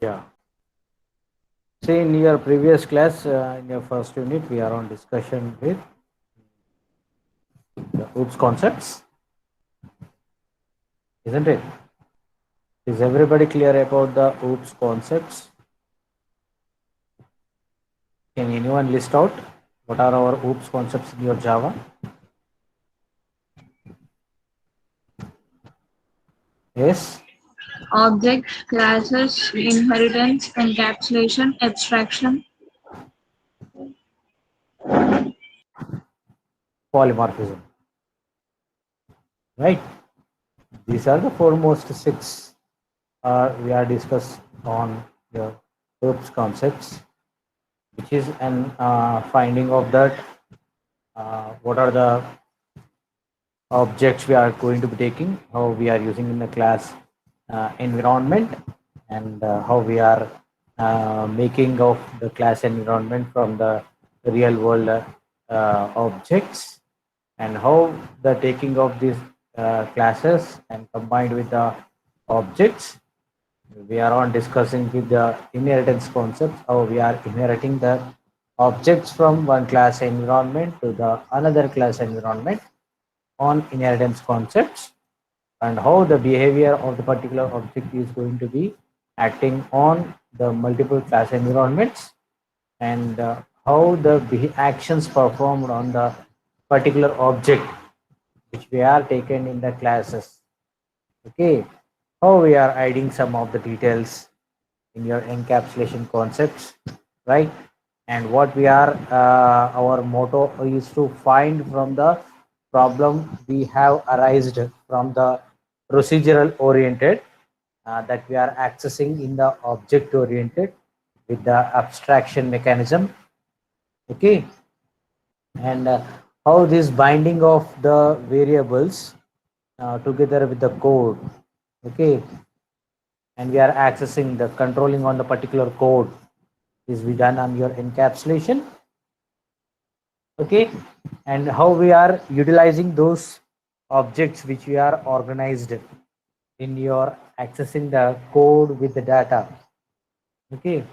Yeah. See, in your previous class, in your first unit, we are on discussion with the OOPS concepts, isn't it? Is everybody clear about the OOPS concepts? Can anyone list out what are our OOPS concepts in your Java? Yes. Object, classes, inheritance, encapsulation, abstraction. Polymorphism, right? These are the foremost six we are discussed on the OOPS concepts, which is an finding of that what are the objects we are going to be taking, how we are using in the class environment, and how we are making of the class environment from the real world objects, and how the taking of these classes and combined with the objects. We are on discussing with the inheritance concepts, how we are inheriting the objects from one class environment to the another class environment on inheritance concepts, and how the behavior of the particular object is going to be acting on the multiple class environments, and how the actions performed on the particular object which we are taken in the classes. Okay, how we are hiding some of the details in your encapsulation concepts, right? And what we are, our motto is to find from the problem we have arised from the procedural oriented that we are accessing in the object oriented with the abstraction mechanism. Okay, and how this binding of the variables together with the code. Okay, and we are accessing the controlling on the particular code is we done on your encapsulation. Okay, and how we are utilizing those objects which we are organized in your accessing the code with the data. Okay,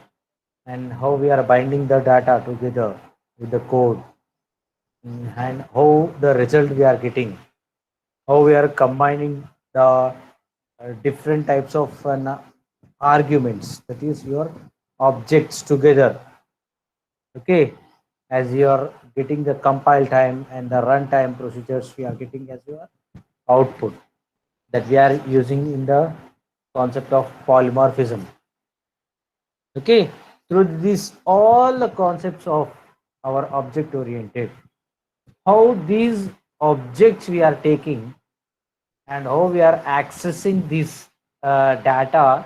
and how we are binding the data together with the code, and how the result we are getting, how we are combining the different types of arguments, that is your objects together. Okay, as you are getting the compile time and the runtime procedures, we are getting as your output that we are using in the concept of polymorphism. Okay, through this all the concepts of our object oriented, how these objects we are taking and how we are accessing this data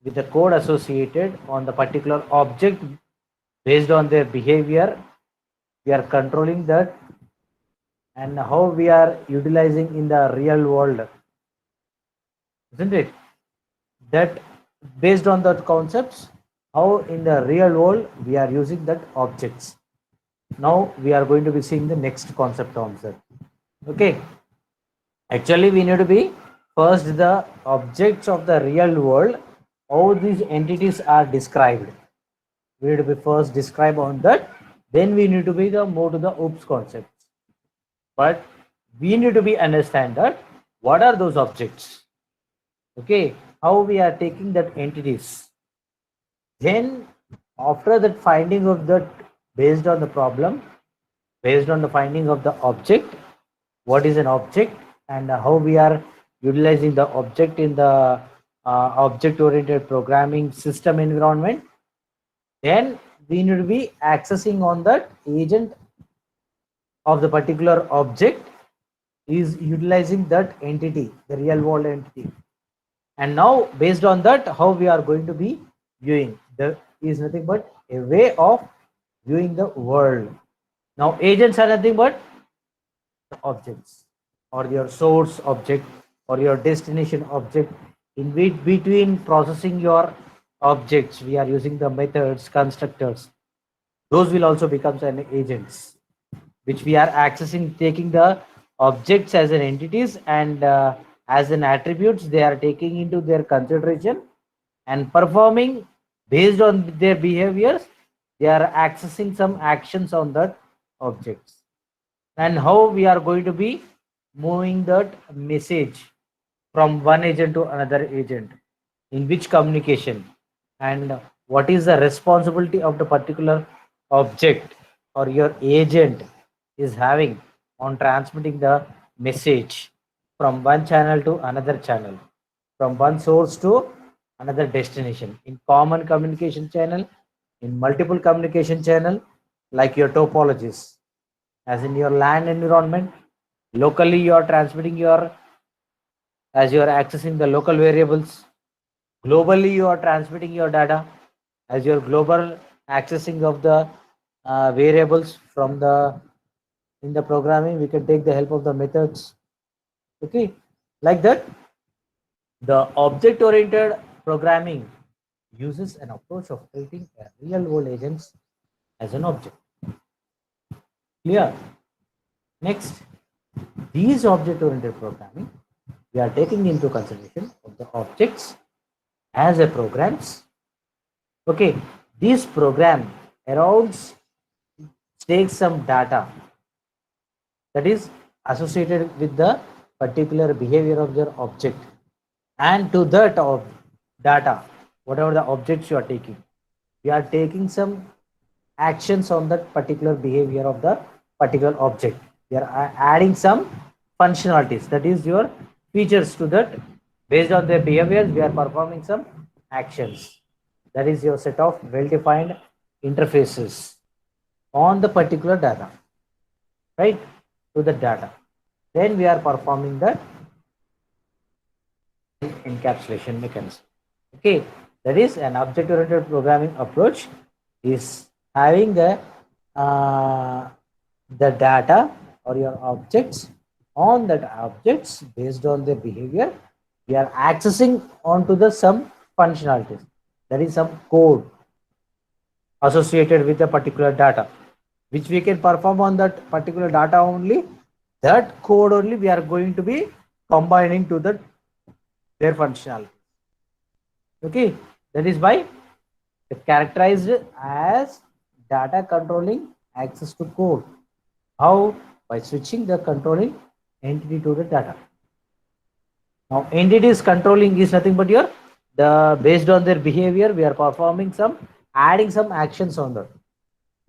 with the code associated on the particular object based on their behavior, we are controlling that, and how we are utilizing in the real world, isn't it? That based on that concepts, how in the real world we are using that objects. Now we are going to be seeing the next concept on that. Okay, actually we need to be first the objects of the real world, how these entities are described. We need to be first describe on that, then we need to be the more to the OOPS concepts. But we need to be understand that what are those objects. Okay, how we are taking that entities. Then after that finding of that, based on the problem, based on the finding of the object, what is an object, and how we are utilizing the object in the object oriented programming system environment, then we need to be accessing on that agent of the particular object is utilizing that entity, the real world entity. And now based on that, how we are going to be viewing, the is nothing but a way of viewing the world. Now agents are nothing but objects, or your source object or your destination object. In between processing your objects, we are using the methods, constructors. Those will also become an agents which we are accessing, taking the objects as an entities, and as an attributes they are taking into their consideration, and performing based on their behaviors. They are accessing some actions on that objects, and how we are going to be moving that message from one agent to another agent, in which communication, and what is the responsibility of the particular object or your agent is having on transmitting the message from one channel to another channel, from one source to another destination, in common communication channel, in multiple communication channel, like your topologies, as in your land environment. Locally you are transmitting your, as you are accessing the local variables. Globally you are transmitting your data as your global accessing of the variables from the, in the programming we can take the help of the methods. Okay, like that. The object oriented programming uses an approach of treating a real world agents as an object. Clear? Next, these object oriented programming, we are taking into consideration of the objects as a programs. Okay, this program around takes some data that is associated with the particular behavior of your object, and to that of data, whatever the objects you are taking, we are taking some actions on that particular behavior of the particular object. We are adding some functionalities, that is your features to that. Based on their behaviors we are performing some actions. That is your set of well defined interfaces on the particular data, right, to the data. Then we are performing the encapsulation mechanism. Okay, that is an object oriented programming approach is having the data or your objects, on that objects based on their behavior we are accessing onto the some functionalities, that is some code associated with the particular data, which we can perform on that particular data only. That code only we are going to be combining to the their functionality. Okay, that is by characterized as data controlling access to code. How? By switching the controlling entity to the data. Now entities controlling is nothing but your, the based on their behavior we are performing some, adding some actions on that,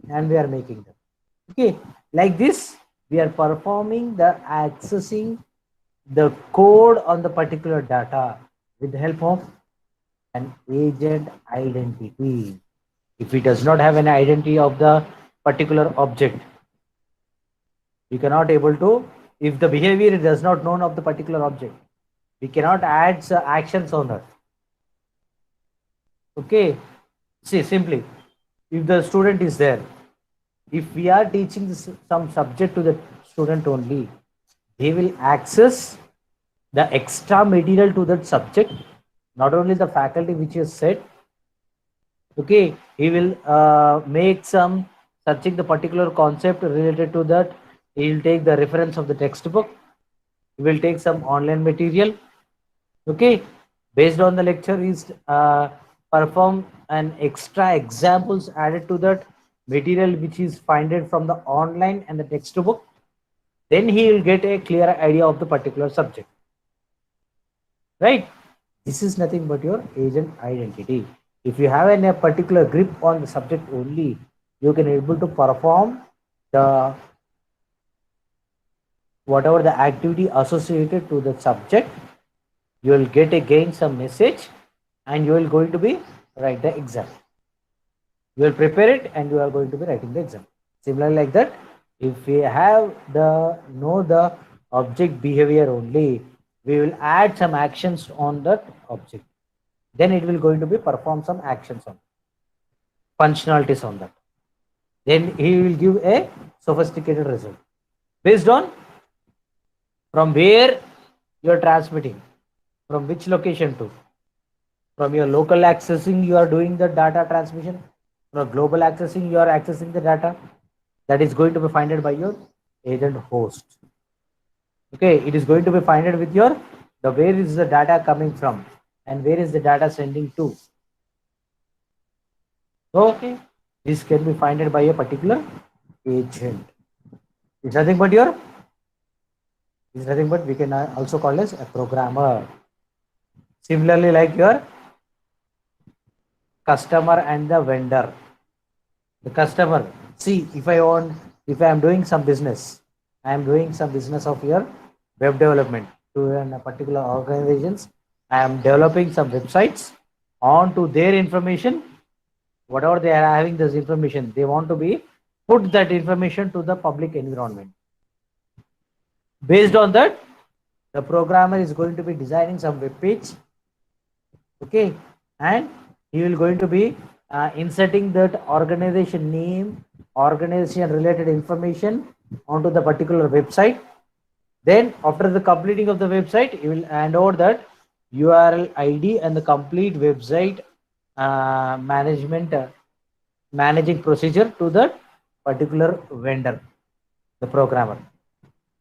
and we are making them. Okay, like this we are performing the accessing the code on the particular data with the help of an agent identity. If it does not have an identity of the particular object, we cannot able to, if the behavior is does not known of the particular object, we cannot add actions on that. Okay, see simply, if the student is there, if we are teaching some subject to the student only, they will access the extra material to that subject, not only the faculty which is said. Okay, he will make some searching the particular concept related to that. He will take the reference of the textbook, he will take some online material. Okay, based on the lecture is perform an extra examples added to that material which is finded from the online and the textbook. Then he will get a clear idea of the particular subject, right? This is nothing but your agent identity. If you have a particular grip on the subject only, you can able to perform the whatever the activity associated to the subject. You will get again some message, and you will going to be write the exam. You will prepare it and you are going to be writing the exam. Similarly like that, if we have the know the object behavior only, we will add some actions on that object. Then it will going to be perform some actions on functionalities on that. Then he will give a sophisticated result based on from where you are transmitting, from which location to. From your local accessing you are doing the data transmission, from global accessing you are accessing the data, that is going to be founded by your agent host. Okay, it is going to be founded with your, the where is the data coming from and where is the data sending to. Okay, this can be founded by a particular agent. It's nothing but your, it's nothing but we can also call as a programmer. Similarly, like your customer and the vendor. The customer, see, if I am doing some business, I am doing some business of your web development to a particular organizations. I am developing some websites onto their information. Whatever they are having this information, they want to be put that information to the public environment. Based on that, the programmer is going to be designing some web page, okay, and he will going to be inserting that organization name, organization related information onto the particular website. Then after the completing of the website, he will hand over that URL ID and the complete website management managing procedure to that particular vendor, the programmer.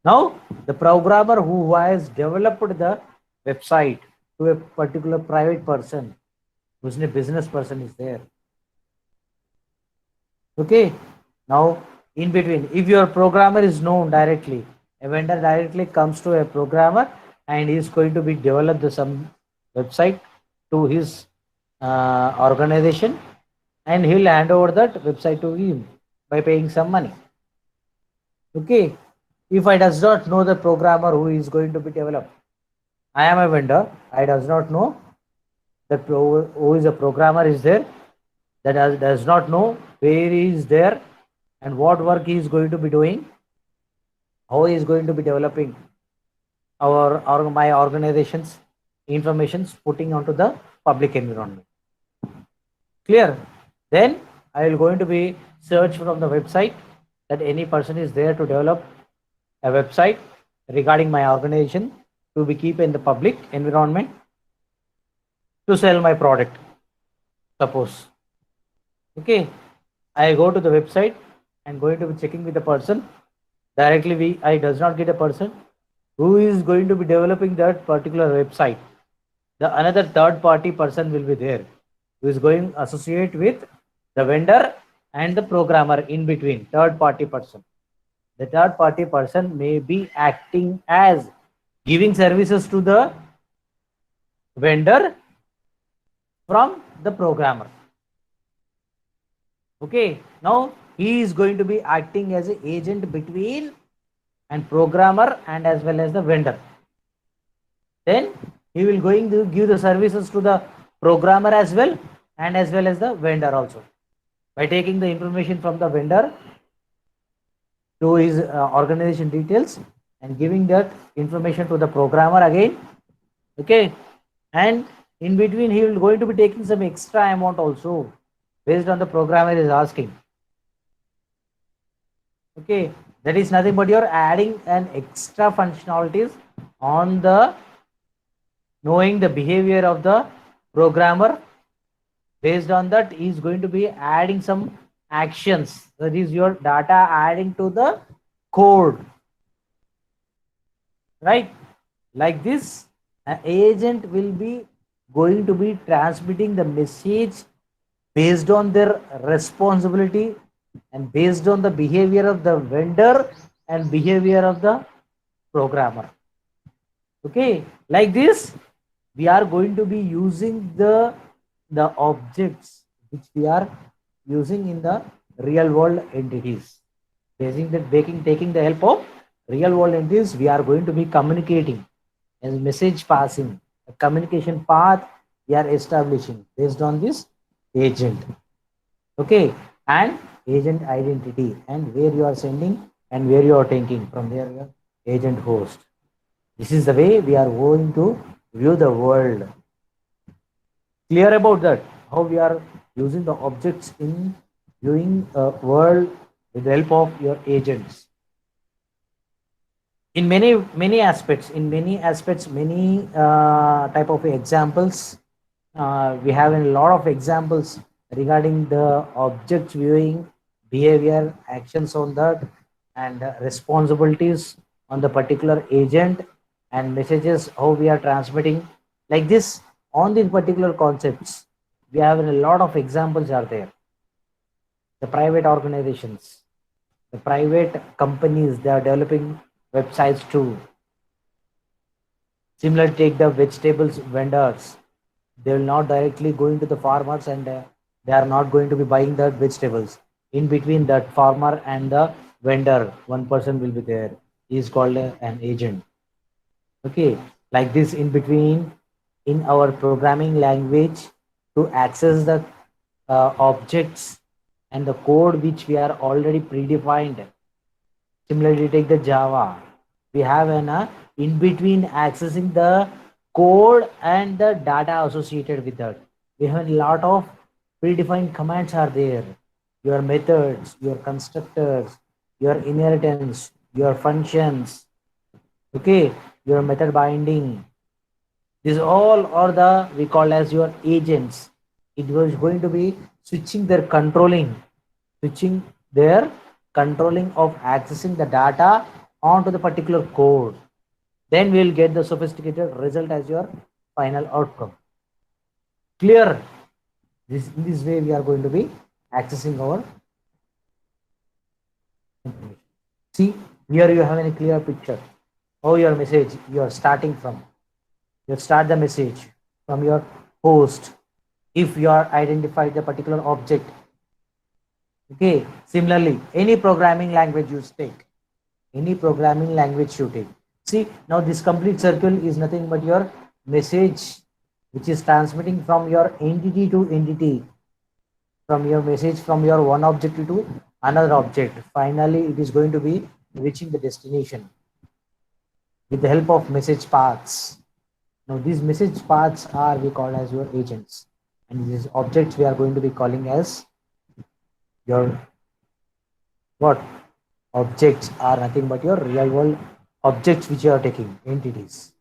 Now, the programmer who has developed the website to a particular private person, who's a business person is there. Okay. Now, in between, if your programmer is known directly, a vendor directly comes to a programmer and is going to be develop the some website to his organization, and he'll hand over that website to him by paying some money. Okay. If I does not know the programmer who is going to be developed, I am a vendor, I does not know that who is a programmer is there, that does not know where he is there and what work he is going to be doing, how he is going to be developing our or my organization's informations putting onto the public environment. Clear? Then I will going to be search from the website that any person is there to develop a website regarding my organization to be keep in the public environment to sell my product. Suppose, okay, I go to the website and going to be checking with the person directly. I does not get a person who is going to be developing that particular website. The another third party person will be there who is going associate with the vendor and the programmer in between, third party person. The third party person may be acting as giving services to the vendor from the programmer. Okay, now he is going to be acting as an agent between and programmer and as well as the vendor. Then he will going to give the services to the programmer as well and as well as the vendor also, by taking the information from the vendor to his organization details and giving that information to the programmer again. Okay, and in between he will going to be taking some extra amount also based on the programmer is asking. Okay, that is nothing but you're adding an extra functionalities on the knowing the behavior of the programmer. Based on that, he is going to be adding some actions. That is your data adding to the code, right? Like this, an agent will be going to be transmitting the message based on their responsibility and based on the behavior of the vendor and behavior of the programmer. Okay, like this, we are going to be using the objects which we are using in the real world entities. Taking the help of real world entities, we are going to be communicating as message passing, a communication path we are establishing based on this agent. Okay, and agent identity and where you are sending and where you are taking from there your agent host. This is the way we are going to view the world. Clear about that? How we are using the objects in viewing a world with the help of your agents. In many aspects, many type of examples. We have a lot of examples regarding the object viewing, behavior, actions on that, and responsibilities on the particular agent and messages how we are transmitting. Like this, on these particular concepts, we have a lot of examples are there. The private organizations, the private companies, they are developing websites too. Similarly, take the vegetables vendors. They will not directly go into the farmers, and they are not going to be buying the vegetables. In between that farmer and the vendor, one person will be there. He is called an agent. Okay, like this in between in our programming language to access the objects and the code which we are already predefined. Similarly, take the Java. We have an in between accessing the code and the data associated with that. We have a lot of predefined commands are there. Your methods, your constructors, your inheritance, your functions, okay, your method binding. These all are the we call as your agents. It was going to be switching their controlling of accessing the data onto the particular code. Then we will get the sophisticated result as your final outcome. Clear? In this way we are going to be accessing our information. See, here you have a clear picture. How your message you are starting from. You start the message from your host. If you are identified the particular object. Okay. Similarly, any programming language you take, any programming language you take. See, now this complete circle is nothing but your message which is transmitting from your entity to entity, from your message from your one object to another object. Finally, it is going to be reaching the destination with the help of message paths. Now, these message paths are we call as your agents, and these objects we are going to be calling as your what? Objects are nothing but your real world objects which you are taking entities.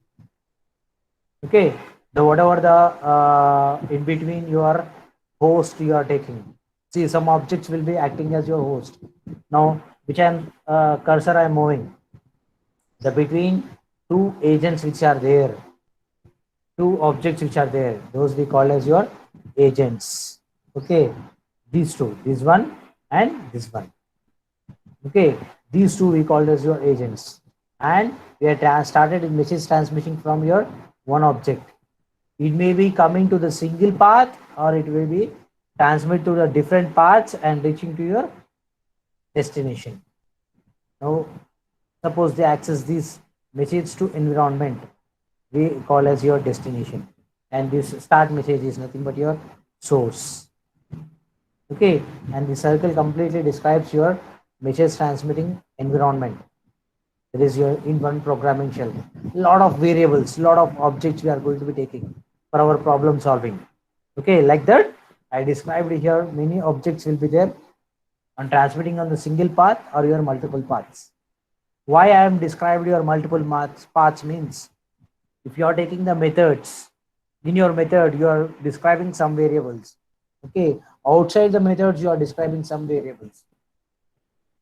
Okay, the whatever the in between your host you are taking. See, some objects will be acting as your host. Now, which I'm cursor I'm moving. The between two agents which are there, two objects which are there, those we call as your agents. Okay, these two, this one and this one. Okay, these two we call as your agents, and we are started with message transmission from your one object. It may be coming to the single path, or it will be transmit to the different paths and reaching to your destination. Now, suppose they access this message to environment, we call as your destination, and this start message is nothing but your source. Okay, and the circle completely describes your message transmitting environment. There is your in one programming shell. Lot of variables, lot of objects we are going to be taking for our problem solving. Okay, like that I described here, many objects will be there on transmitting on the single path or your multiple paths. Why I am described your multiple paths means, if you are taking the methods, in your method you are describing some variables. Okay, outside the methods you are describing some variables.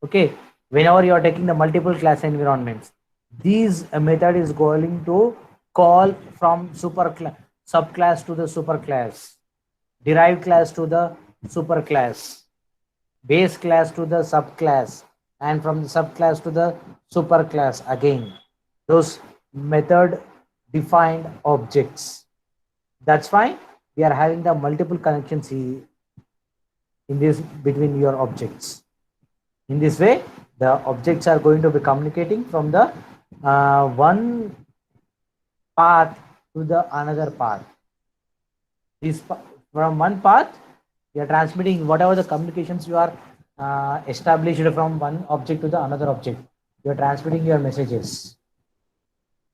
Okay, whenever you are taking the multiple class environments, these method is going to call from subclass to the superclass, derived class to the superclass, base class to the subclass, and from the subclass to the superclass again. Those method defined objects. That's why we are having the multiple connections in this between your objects. In this way, the objects are going to be communicating from the one path to the another path. This from one path, you are transmitting whatever the communications you are established from one object to the another object. You are transmitting your messages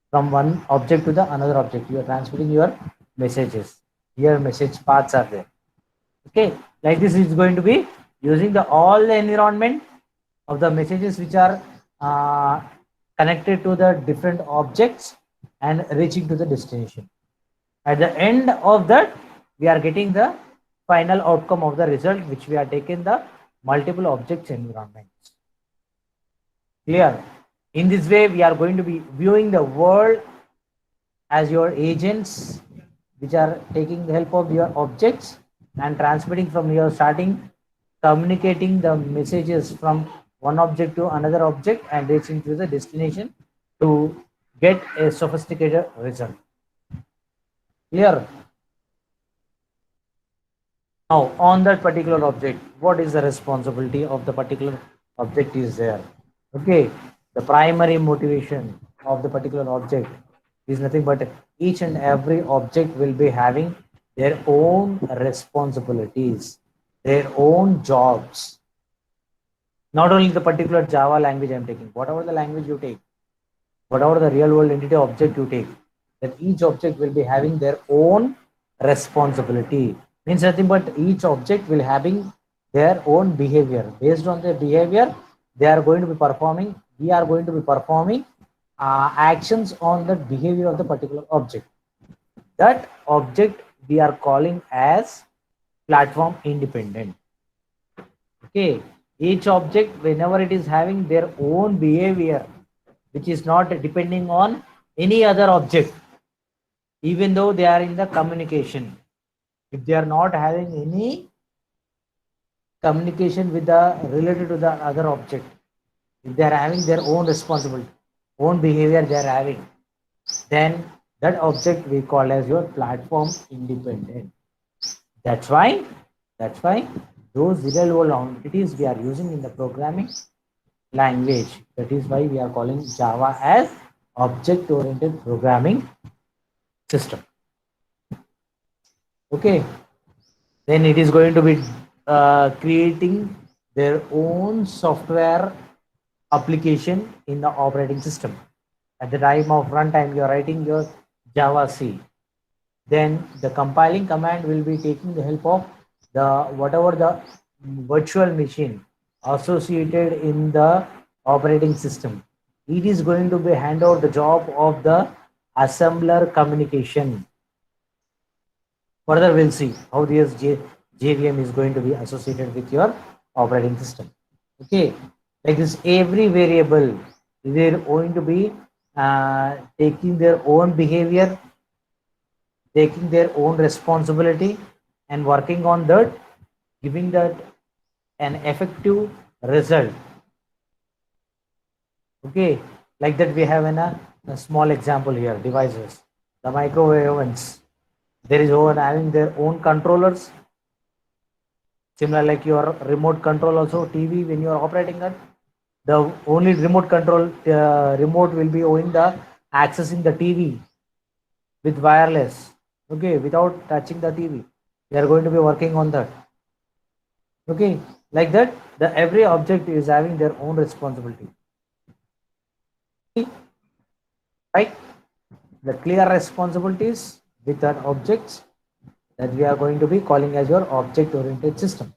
from one object to the another object. You are transmitting your messages. Here, message paths are there. Okay, like this is going to be using the all the environment of the messages which are connected to the different objects and reaching to the destination. At the end of that, we are getting the final outcome of the result which we are taking the multiple objects environments. Clear? In this way, we are going to be viewing the world as your agents which are taking the help of your objects and transmitting from your starting communicating the messages from one object to another object and reaching to the destination to get a sophisticated result. Clear? Now, on that particular object, what is the responsibility of the particular object is there? Okay, the primary motivation of the particular object is nothing but each and every object will be having their own responsibilities, their own jobs. Not only the particular Java language I'm taking, whatever the language you take, whatever the real world entity object you take, that each object will be having their own responsibility. Means nothing but each object will having their own behavior. Based on their behavior, they are going to be performing, we are going to be performing actions on the behavior of the particular object. That object we are calling as platform independent. Okay, each object, whenever it is having their own behavior, which is not depending on any other object, even though they are in the communication, if they are not having any communication with the related to the other object, if they are having their own responsibility, own behavior they are having, then that object we call as your platform independent. That's why, that's why those real world entities we are using in the programming language. That is why we are calling Java as object oriented programming system. Okay, then it is going to be creating their own software application in the operating system. At the time of runtime, you are writing your Java C. Then the compiling command will be taking the help of the whatever the virtual machine associated in the operating system. It is going to be hand out the job of the assembler communication. Further, we'll see how this JVM is going to be associated with your operating system. Okay, like this, every variable they're going to be taking their own behavior, taking their own responsibility, and working on that, giving that an effective result. Okay, like that we have a small example here, devices, the microwave ovens. There is one having their own controllers. Similar like your remote control also TV when you are operating that, the only remote control remote will be owing the accessing the TV with wireless. Okay, without touching the TV. We are going to be working on that. Okay, like that, the every object is having their own responsibility. Right? The clear responsibilities with that objects that we are going to be calling as your object oriented system.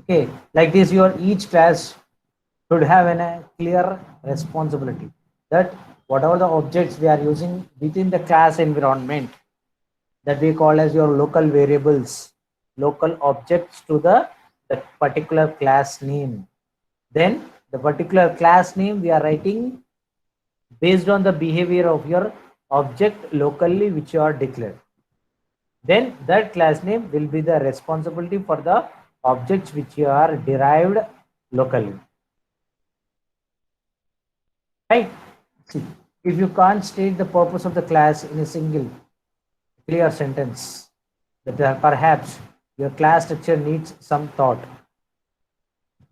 Okay, like this, your each class should have a clear responsibility that whatever the objects we are using within the class environment, that we call as your local variables, local objects to the particular class name. Then the particular class name we are writing based on the behavior of your object locally which you are declared. Then that class name will be the responsibility for the objects which you are derived locally. Right? See, if you can't state the purpose of the class in a single clear sentence, that perhaps your class structure needs some thought.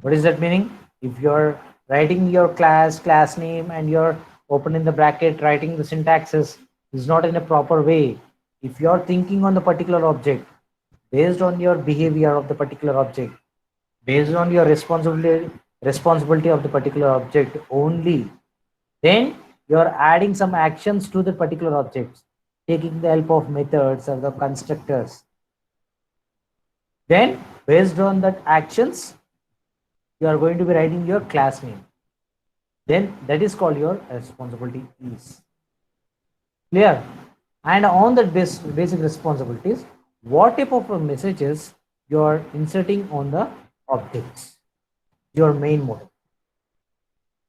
What is that meaning? If you're writing your class name, and you're opening the bracket, writing the syntaxes is not in a proper way. If you're thinking on the particular object, based on your behavior of the particular object, based on your responsibility of the particular object only, then you're adding some actions to the particular objects, taking the help of methods or the constructors. Then based on that actions, you are going to be writing your class name. Then that is called your responsibility is. Clear? And on the basic responsibilities, what type of messages you are inserting on the objects, your main model.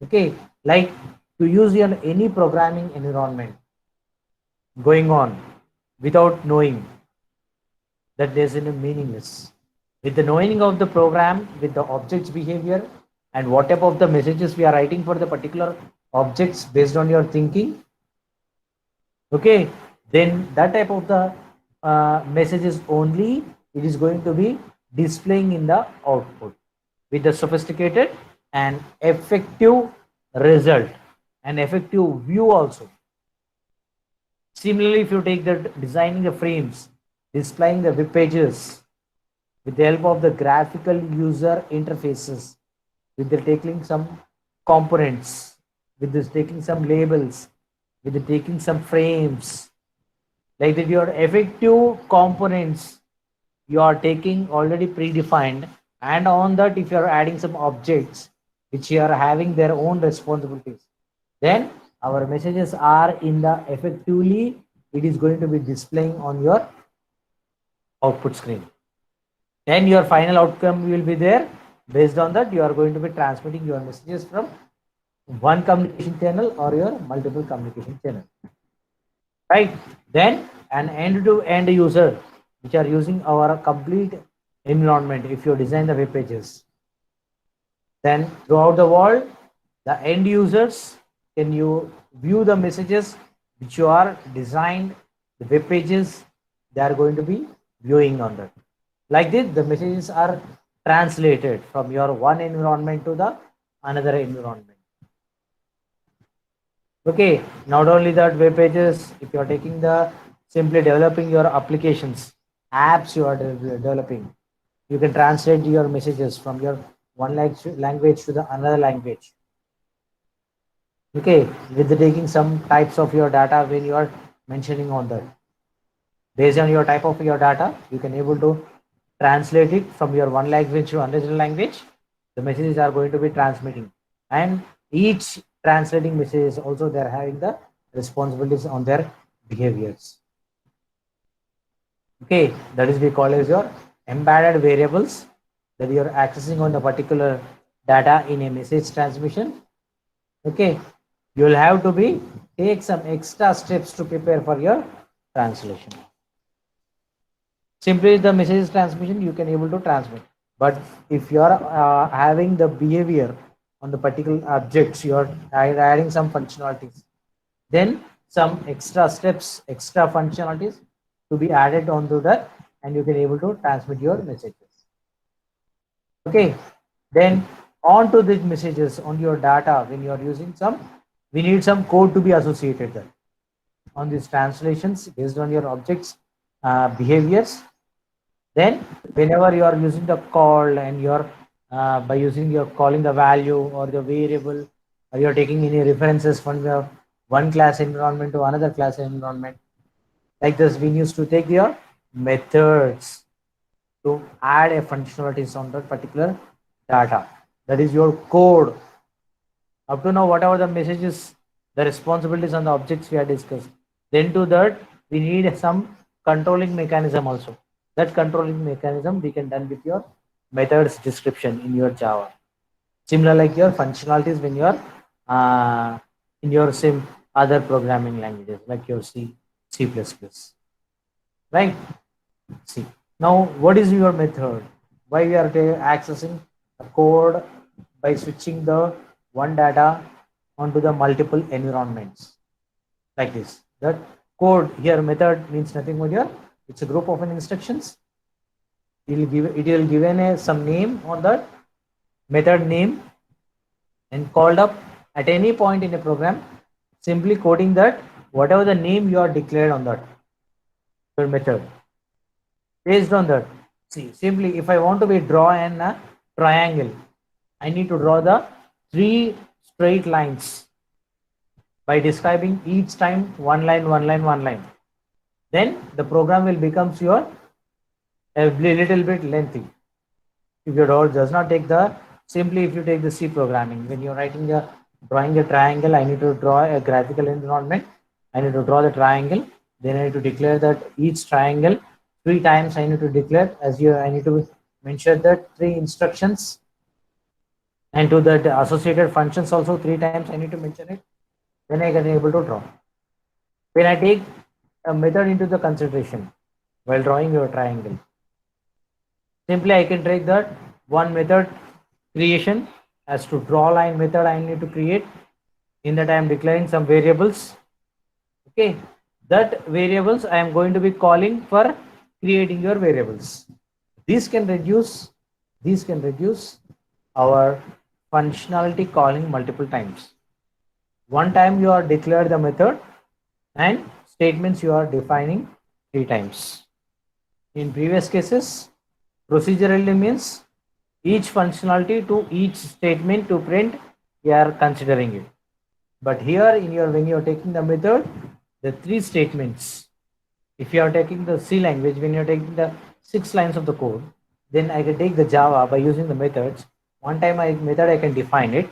Okay, like to use your any programming environment going on without knowing, that there's a meaningless. With the knowing of the program, with the object's behavior, and what type of the messages we are writing for the particular objects based on your thinking, okay, then that type of the messages only it is going to be displaying in the output with the sophisticated and effective result and effective view also. Similarly, if you take the designing the frames, displaying the web pages with the help of the graphical user interfaces, with the taking some components, with this taking some labels, with the taking some frames, like that your effective components you are taking already predefined, and on that if you are adding some objects which you are having their own responsibilities, then our messages are in the effectively it is going to be displaying on your output screen, and your final outcome will be there. Based on that you are going to be transmitting your messages from one communication channel or your multiple communication channel, right? Then an end to end user which are using our complete environment, if you design the web pages, then throughout the world the end users can you view the messages which you are designed, the web pages they are going to be viewing on that. Like this the messages are translated from your one environment to the another environment. Okay, not only that web pages, if you are taking the simply developing your applications, apps you are developing, you can translate your messages from your one language to the another language. Okay, with the taking some types of your data when you are mentioning on that. Based on your type of your data, you can able to translate it from your one language to another language. The messages are going to be transmitting, and each translating messages also they are having the responsibilities on their behaviors. Okay, that is we call as your embedded variables that you are accessing on the particular data in a message transmission. Okay, you will have to be take some extra steps to prepare for your translation. Simply the message transmission you can able to transmit, but if you are having the behavior on the particular objects, you are adding some functionalities, then some extra steps, extra functionalities to be added onto that, and you can able to transmit your messages. Okay, then on to these messages on your data, when you are using some, we need some code to be associated there on these translations based on your objects behaviors. Then whenever you are using the call and you're by using your calling the value or the variable, or you're taking any references from your one class environment to another class environment, like this we used to take your methods to add a functionalities on that particular data. That is your code. Up to now whatever the messages, the responsibilities and the objects we have discussed, then to that we need some controlling mechanism also. That controlling mechanism we can done with your methods description in your Java. Similar like your functionalities when you are in your same other programming languages like your C++, right? See, now what is your method? Why we are accessing the code by switching the one data onto the multiple environments like this. That code here method means nothing but here. It's a group of instructions. It will given a some name on that method name and called up at any point in a program. Simply coding that whatever the name you are declared on that your method. Based on that, see simply if I want to be draw an triangle, I need to draw the three straight lines by describing each time one line, one line, one line. Then the program will becomes your a little bit lengthy. If your door does not take the, simply if you take the C programming, when you're writing the drawing a triangle, I need to draw a graphical environment. I need to draw the triangle. Then I need to declare that each triangle three times. I need to declare as you. I need to mention that three instructions, and to that associated functions also three times. I need to mention it. Then I can able to draw. When I take a method into the consideration while drawing your triangle, Simply I can take that one method creation as to draw line method I need to create. In that I am declaring some variables. Okay, that variables I am going to be calling for creating your variables. These can reduce our functionality calling multiple times. One time you are declared the method and statements you are defining 3 times. In previous cases, procedurally means each functionality to each statement to print, you are considering it. But here in your, when you are taking the method, the 3 statements, if you are taking the C language, when you are taking the 6 lines of the code, then I can take the Java by using the methods. One time I method I can define it.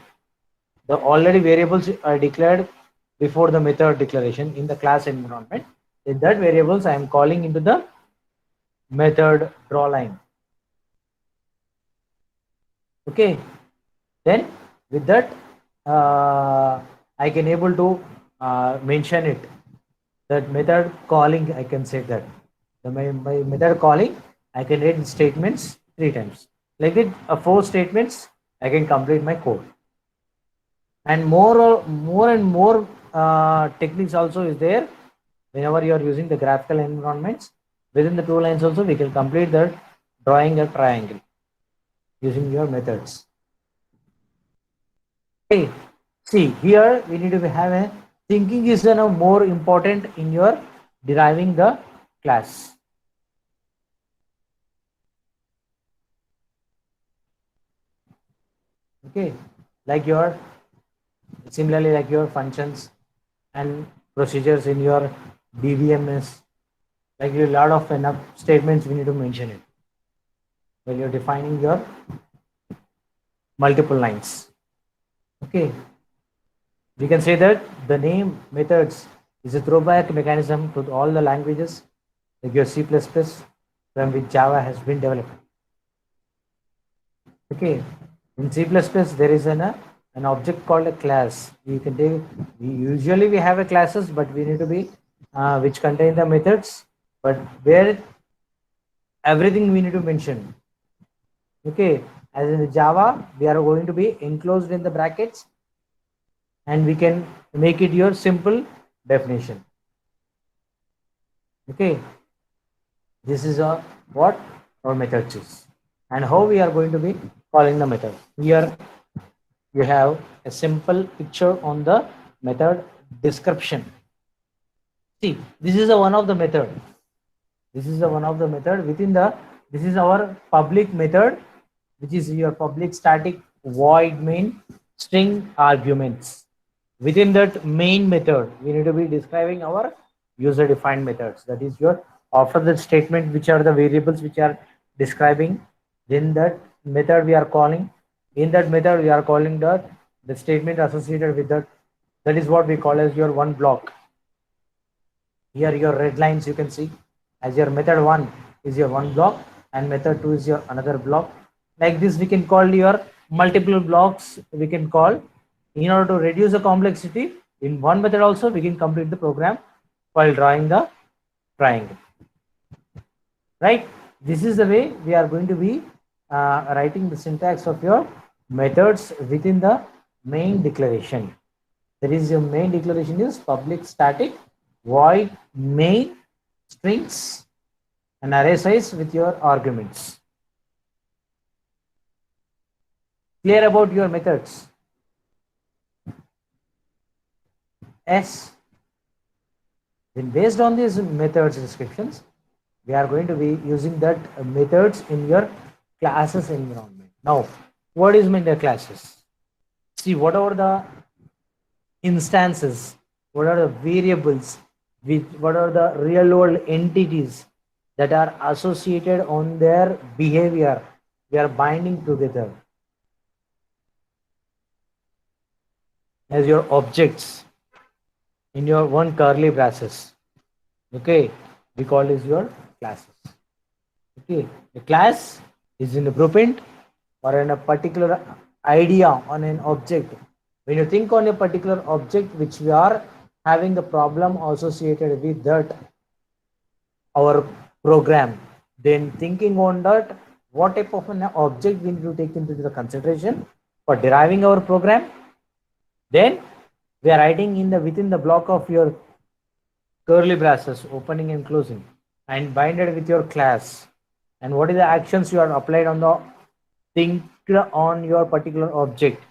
The already variables are declared before the method declaration in the class environment. In that variables I am calling into the method draw line. Okay, then with that I can able to mention it, that method calling I can say that my method calling I can read statements 3 times, like it 4 statements I can complete my code. And more and more techniques also is there. Whenever you are using the graphical environments, within the 2 lines also we can complete that drawing a triangle using your methods. Okay, see here we need to have a thinking is more important in your deriving the class. Okay, like your similarly like your functions and procedures in your DVMS, like a lot of enough statements we need to mention it when you're defining your multiple lines. Okay, we can say that the name methods is a throwback mechanism to all the languages like your C++ from which Java has been developed. Okay, in C++ there is an object called a class. You can take, usually we have a classes, but we need to be which contain the methods, but where everything we need to mention. Okay, as in Java, we are going to be enclosed in the brackets, and we can make it your simple definition. Okay, this is a what our method is, and how we are going to be calling the method. Here you have a simple picture on the method description. See, this is a one of the method. This is the one of the method within the, this is our public method, which is your public static void main string arguments. Within that main method, we need to be describing our user defined methods. That is your, after the statement, which are the variables which are describing, then that method we are calling. In that method, we are calling the statement associated with that. That is what we call as your one block. Here your red lines you can see as your method 1 is your one block and method 2 is your another block. Like this we can call your multiple blocks, we can call, in order to reduce the complexity. In one method also we can complete the program while drawing the triangle, right? This is the way we are going to be writing the syntax of your methods within the main declaration. That is, your main declaration is public static void main strings and array size with your arguments. Clear about your methods? Yes. Then based on these methods descriptions, we are going to be using that methods in your classes environment. Now, what is meant by classes? See, whatever the instances, what are the variables, what are the real world entities that are associated on their behavior, we are binding together as your objects in your one curly braces. Okay, we call this your classes. Okay, a class is in a blueprint or in a particular idea on an object. When you think on a particular object which we are having the problem associated with that our program, then thinking on that what type of an object we need to take into the consideration for deriving our program. Then we are writing in the within the block of your curly braces, opening and closing, and binded with your class. And what is the actions you are applied on the think on your particular object.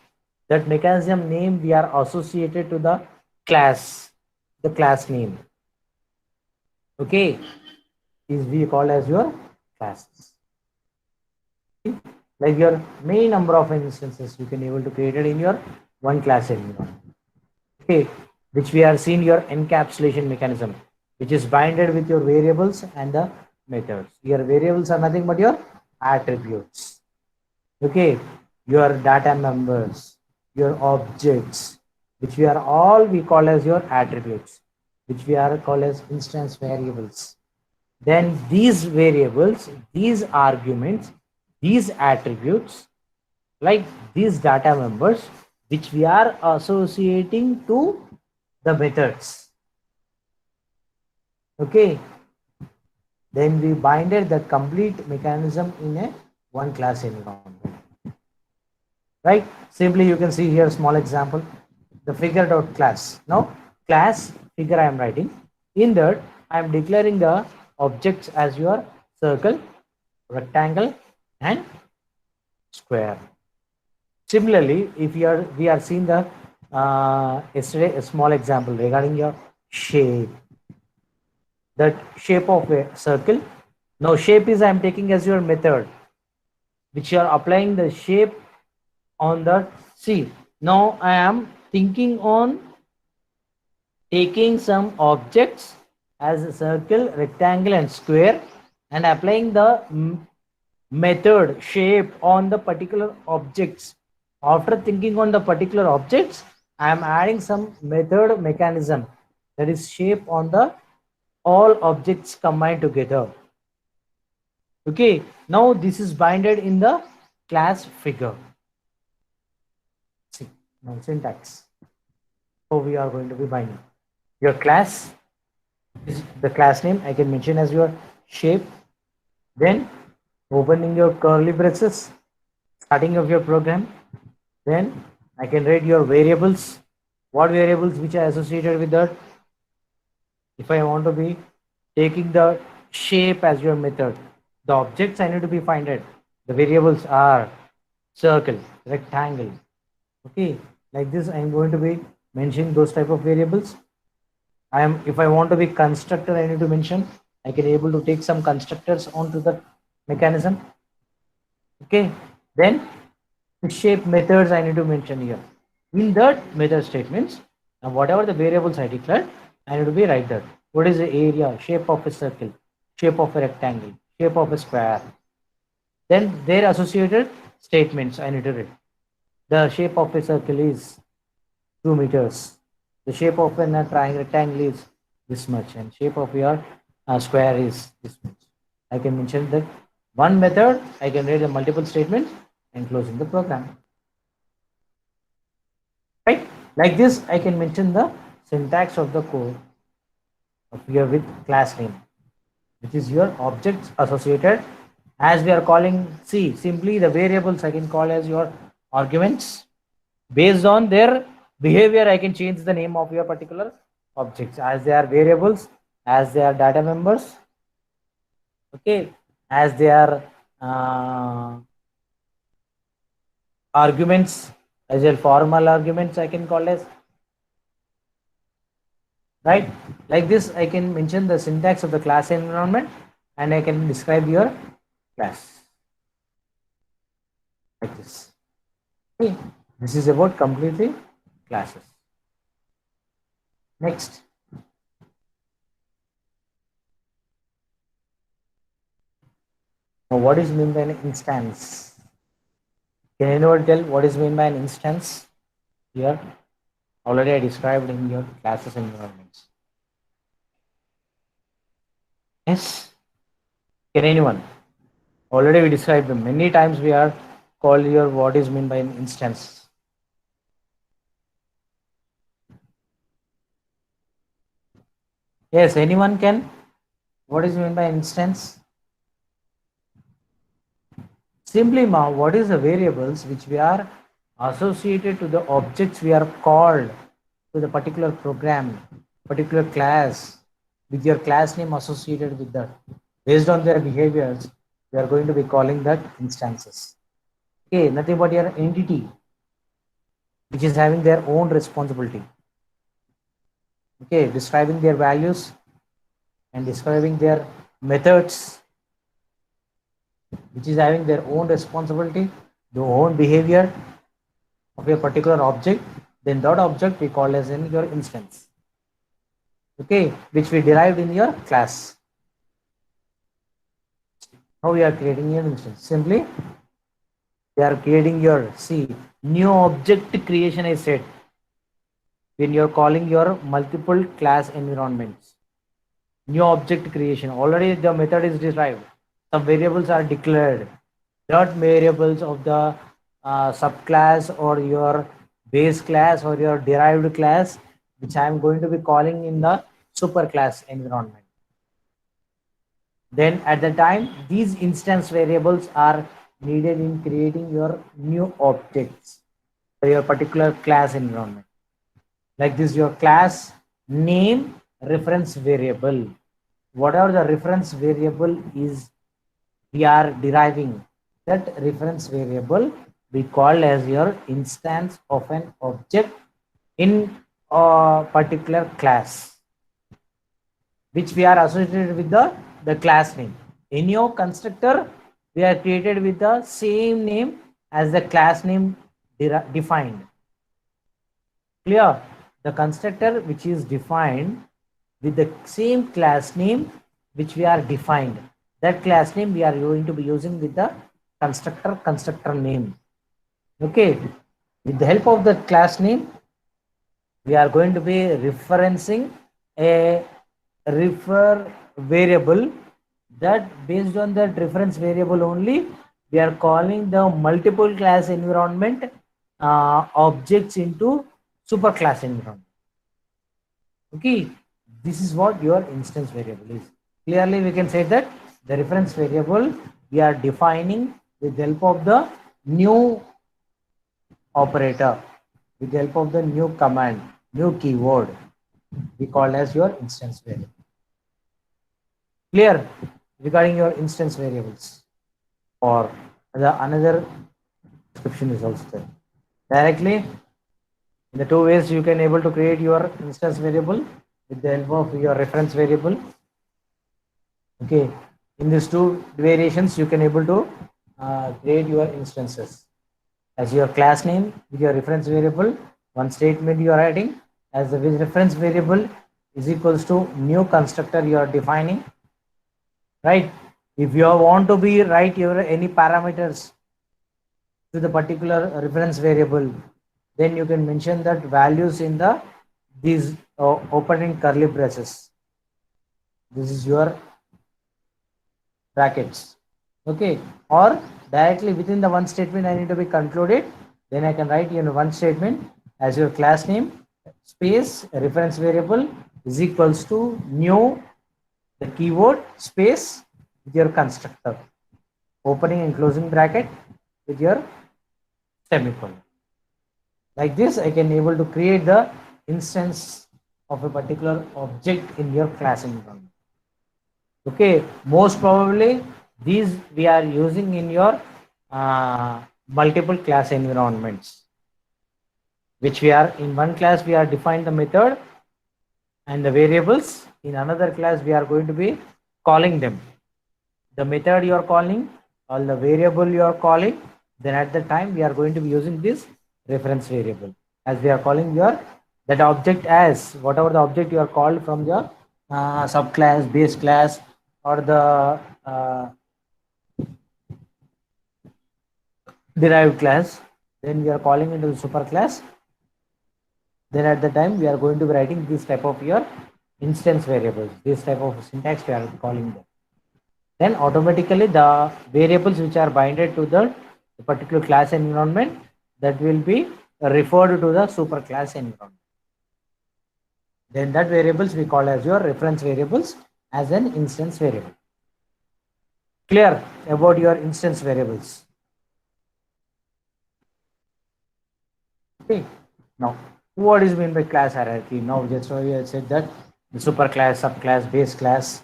That mechanism name we are associated to class, the class name. Okay, is we call as your classes. Like your many number of instances you can able to create it in your one class environment. Okay, which we are seeing your encapsulation mechanism, which is binded with your variables and the methods. Your variables are nothing but your attributes. Okay, your data members, your objects, which we are all we call as your attributes, which we are called as instance variables. Then these variables, these arguments, these attributes, like these data members, which we are associating to the methods. Okay, then we binded the complete mechanism in a one class environment. Right? Simply you can see here small example, the figure dot class. Now class figure I am writing. In that I am declaring the objects as your circle, rectangle and square. Similarly, if we are seeing the yesterday a small example regarding your shape, that shape of a circle. Now shape is I am taking as your method, which you are applying the shape on the see. Now I am thinking on taking some objects as a circle, rectangle and square and applying the method shape on the particular objects. After thinking on the particular objects, I am adding some method mechanism, that is shape on the all objects combined together. Okay, now this is binded in the class figure. See, now syntax. So we are going to be binding. Your class is the class name. I can mention as your shape. Then opening your curly braces, starting of your program. Then I can write your variables. What variables which are associated with that? If I want to be taking the shape as your method, the objects I need to be finded. The variables are circle, rectangle. Okay, like this I am going to be mentioning those type of variables. I am if I want to be constructor, I need to mention. I can able to take some constructors onto the mechanism. Okay, then the shape methods I need to mention here. In that method statements, now whatever the variables I declared, I need to be write that. What is the area, shape of a circle, shape of a rectangle, shape of a square. Then their associated statements I need to write. The shape of a circle is 2 meters. The shape of a triangle rectangle is this much, and shape of your square is this much. I can mention that one method. I can write the multiple statements and closing the program. Right? Like this, I can mention the syntax of the code of your with class name, which is your objects associated. As we are calling, see simply the variables I can call as your arguments. Based on their behavior, I can change the name of your particular objects as they are variables, as they are data members. Okay, as they are arguments, as well formal arguments I can call as, right? Like this I can mention the syntax of the class environment and I can describe your class like this. Okay. This is about completely classes. Next, now what is meant by an instance? Can anyone tell what is meant by an instance here? Already I described in your classes environments. Yes, can anyone? Already we described them many times. We are called here what is meant by an instance. Yes, anyone can? What is meant by instance? Simply, ma, what is the variables which we are associated to the objects we are called to the particular program, particular class, with your class name associated with that. Based on their behaviors, we are going to be calling that instances. Okay, nothing but your entity, which is having their own responsibility. Okay, describing their values and describing their methods, which is having their own responsibility, their own behavior of a particular object, then that object we call as in your instance. Okay, which we derived in your class. How we are creating an instance? Simply, we are creating your, see, new object creation I said when you're calling your multiple class environments. New object creation. Already the method is derived. Some variables are declared. Not variables of the subclass or your base class or your derived class, which I am going to be calling in the superclass environment. Then at the time, these instance variables are needed in creating your new objects for your particular class environment. Like this, your class name reference variable. Whatever the reference variable is, we are deriving that reference variable we call as your instance of an object in a particular class, which we are associated with the class name. In your constructor, we are created with the same name as the class name defined. Clear? The constructor which is defined with the same class name which we are defined. That class name we are going to be using with the constructor name. Okay. With the help of the class name, we are going to be referencing a refer variable that based on that reference variable only we are calling the multiple class environment objects into superclass environment. Okay, this is what your instance variable is. Clearly we can say that the reference variable we are defining with the help of the new operator, with the help of the new command, new keyword, we call as your instance variable. Clear regarding your instance variables? Or the another description is also there. Directly, in the two ways you can able to create your instance variable with the help of your reference variable. Okay, in these two variations you can able to create your instances as your class name with your reference variable. One statement you are adding as the reference variable is equals to new constructor you are defining, right? If you want to be write your any parameters to the particular reference variable, then you can mention that values in the these opening curly braces. This is your brackets. Okay, or directly within the one statement I need to be concluded, then I can write in one statement as your class name space reference variable is equals to new the keyword space with your constructor opening and closing bracket with your semicolon. Like this I can able to create the instance of a particular object in your class environment. Okay, most probably these we are using in your multiple class environments, which we are in one class we are defined the method and the variables. In another class we are going to be calling them, the method you are calling or the variable you are calling. Then at the time we are going to be using this reference variable as we are calling your that object as whatever the object you are called from the subclass, base class, or the derived class. Then we are calling into the super class. Then at the time we are going to be writing this type of your instance variables, this type of syntax we are calling them. Then automatically the variables which are binded to the particular class environment, that will be referred to the superclass environment. Then that variables we call as your reference variables as an instance variable. Clear about your instance variables? Okay. Now, what is meant by class hierarchy? Now, just now we have said that the superclass, subclass, base class.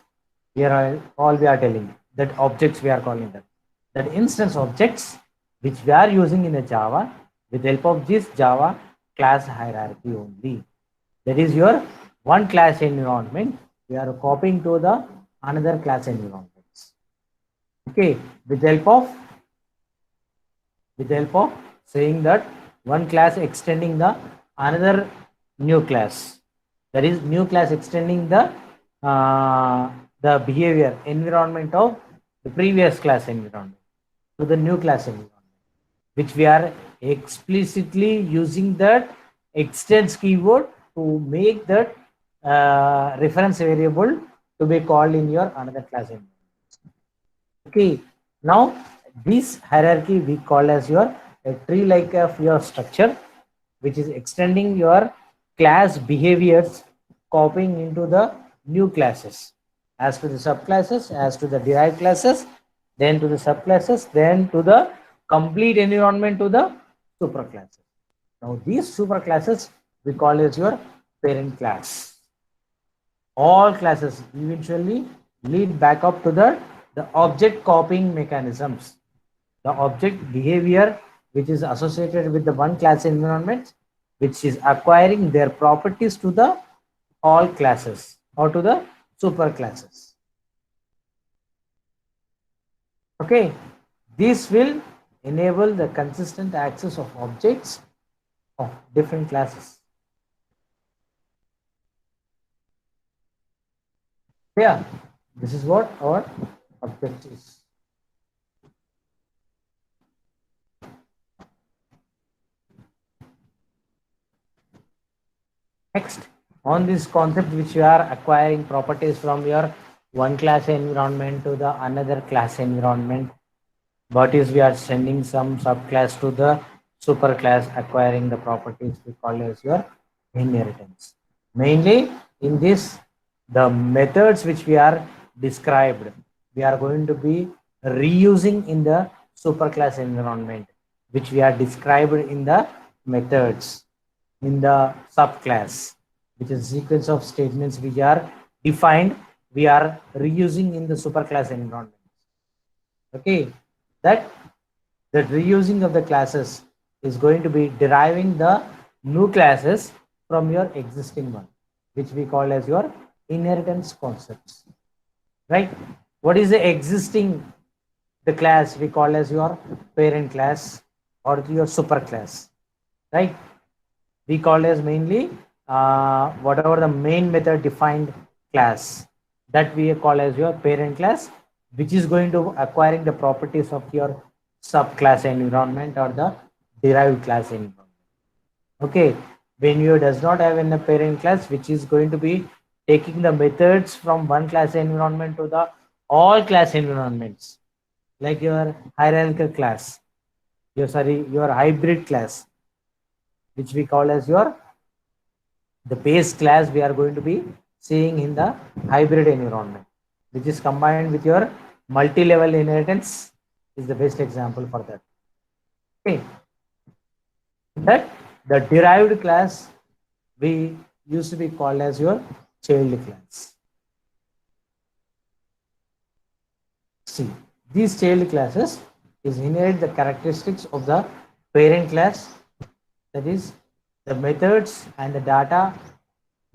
Here are all we are telling that objects we are calling them. That instance objects which we are using in the Java with help of this Java class hierarchy only. That is your one class environment. We are copying to the another class environments. Okay, with help of saying that one class extending the another new class, that is new class extending the behavior environment of the previous class environment to the new class environment, which we are explicitly using that extends keyword to make that reference variable to be called in your another class environment. Okay, now this hierarchy we call as your a tree like of your structure, which is extending your class behaviors, copying into the new classes, as to the subclasses, as to the derived classes, then to the subclasses, then to the complete environment to the superclasses. Now these superclasses we call as your parent class. All classes eventually lead back up to the object copying mechanisms, the object behavior which is associated with the one class environment, which is acquiring their properties to the all classes or to the super classes. Okay, this will enable the consistent access of objects of different classes. Yeah, this is what our object is. Next, on this concept which you are acquiring properties from your one class environment to the another class environment, but is we are sending some subclass to the superclass acquiring the properties we call as your inheritance. Mainly in this, the methods which we are described, we are going to be reusing in the superclass environment, which we are described in the methods in the subclass, which is sequence of statements which are defined, we are reusing in the superclass environment. Okay, that the reusing of the classes is going to be deriving the new classes from your existing one, which we call as your inheritance concepts, right? What is the existing the class we call as your parent class or your superclass, right? We call as mainly whatever the main method defined class, that we call as your parent class, which is going to acquiring the properties of your subclass environment or the derived class environment. Okay, when you does not have in a parent class, which is going to be taking the methods from one class environment to the all class environments, like your hierarchical class, your hybrid class, which we call as your the base class we are going to be seeing in the hybrid environment, which is combined with your multi-level inheritance is the best example for that. Okay, that the derived class we used to be called as your child class. See, these child classes is inherit the characteristics of the parent class, that is the methods and the data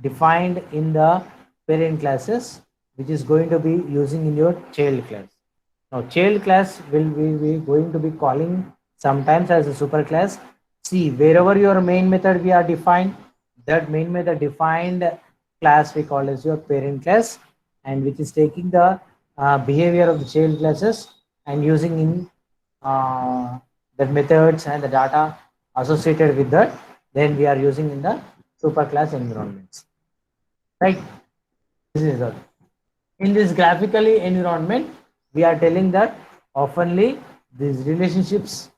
defined in the parent classes, which is going to be using in your child class. Now child class will be going to be calling sometimes as a super class. See, wherever your main method we are defined, that main method defined class we call as your parent class, and which is taking the behavior of the child classes and using in the methods and the data associated with that, then we are using in the superclass environments, right? This is all. In this graphically environment, we are telling that oftenly these relationships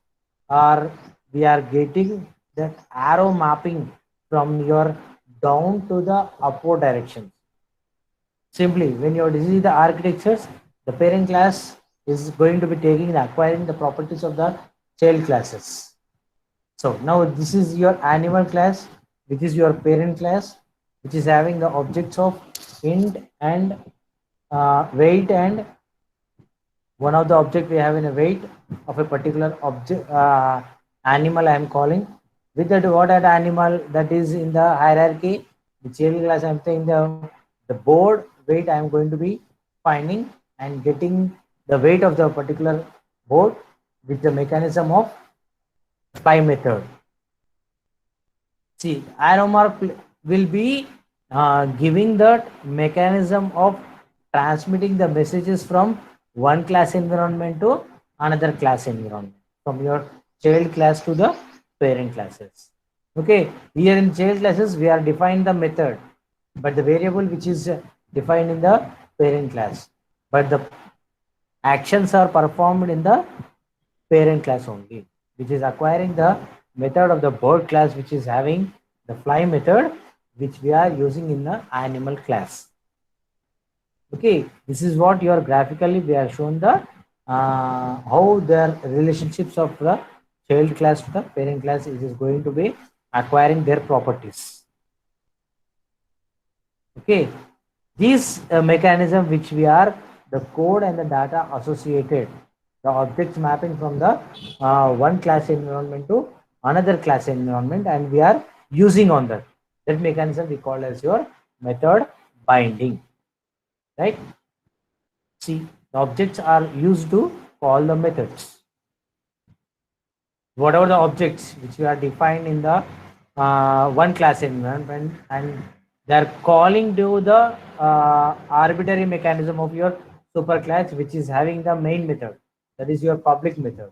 are, we are getting that arrow mapping from your down to the upward direction. Simply, when you design the architectures, the parent class is going to be taking and acquiring the properties of the child classes. So now this is your animal class, which is your parent class, which is having the objects of int and weight, and one of the object we have in a weight of a particular object animal I am calling. With that, what that animal that is in the hierarchy, the child class I am saying the board weight I am going to be finding and getting the weight of the particular board with the mechanism of fly method. See, arrow mark will be giving that mechanism of transmitting the messages from one class environment to another class environment, from your child class to the parent classes. Okay, here in child classes we are defined the method, but the variable which is defined in the parent class, but the actions are performed in the parent class only, which is acquiring the method of the bird class, which is having the fly method, which we are using in the animal class. Okay, this is what you are graphically we are shown the how the relationships of the child class to the parent class is going to be acquiring their properties. Okay, these mechanism which we are the code and the data associated, the objects mapping from the one class environment to another class environment, and we are using on that mechanism we call as your method binding, right? See, the objects are used to call the methods, whatever the objects which we are defined in the one class environment, and they are calling to the arbitrary mechanism of your superclass, which is having the main method, that is your public method,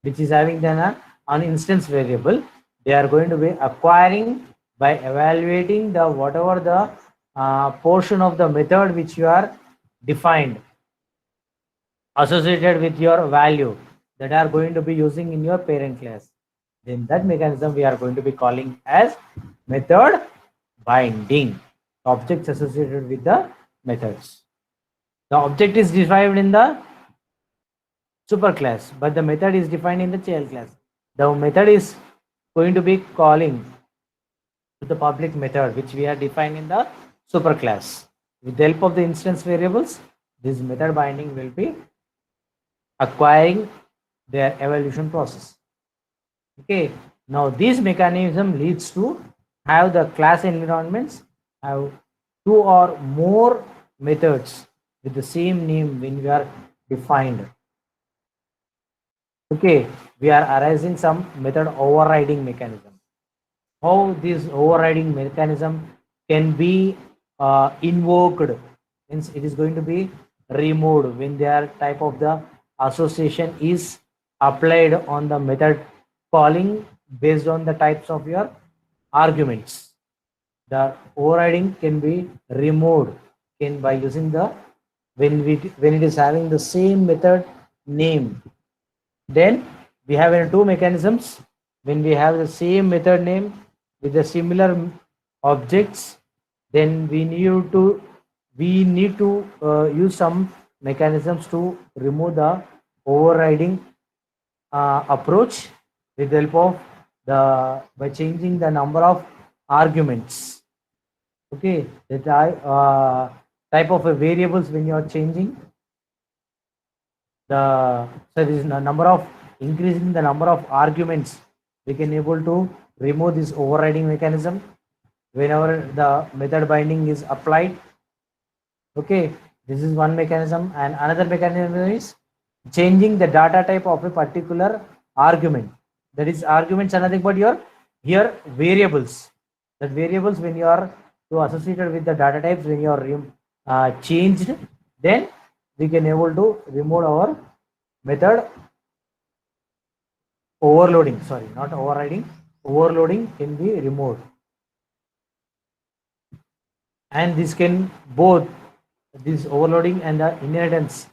which is having then an instance variable. They are going to be acquiring by evaluating the whatever the portion of the method which you are defined associated with your value that are going to be using in your parent class. Then that mechanism we are going to be calling as method binding, objects associated with the methods. The object is defined in the superclass, but the method is defined in the child class. The method is going to be calling to the public method which we are defined in the superclass. With the help of the instance variables, this method binding will be acquiring their evolution process. Okay, now this mechanism leads to have the class environments have two or more methods with the same name when we are defined. Okay, we are arising some method overriding mechanism. How this overriding mechanism can be invoked, means it is going to be removed when their type of the association is applied on the method calling based on the types of your arguments. The overriding can be removed can by using the when it is having the same method name. Then we have two mechanisms when we have the same method name with the similar objects. Then we need to use some mechanisms to remove the overriding approach with the help of the by changing the number of arguments. Okay, the type of variables when you are changing the so this number of increasing the number of arguments, we can able to remove this overriding mechanism whenever the method binding is applied. Okay, this is one mechanism, and another mechanism is changing the data type of a particular argument. That is arguments are nothing but your here variables. That variables when you are to associated with the data types when you are changed, then we can able to remove our method overloading. Sorry, not overriding. Overloading can be removed, and this can both this overloading and the inheritance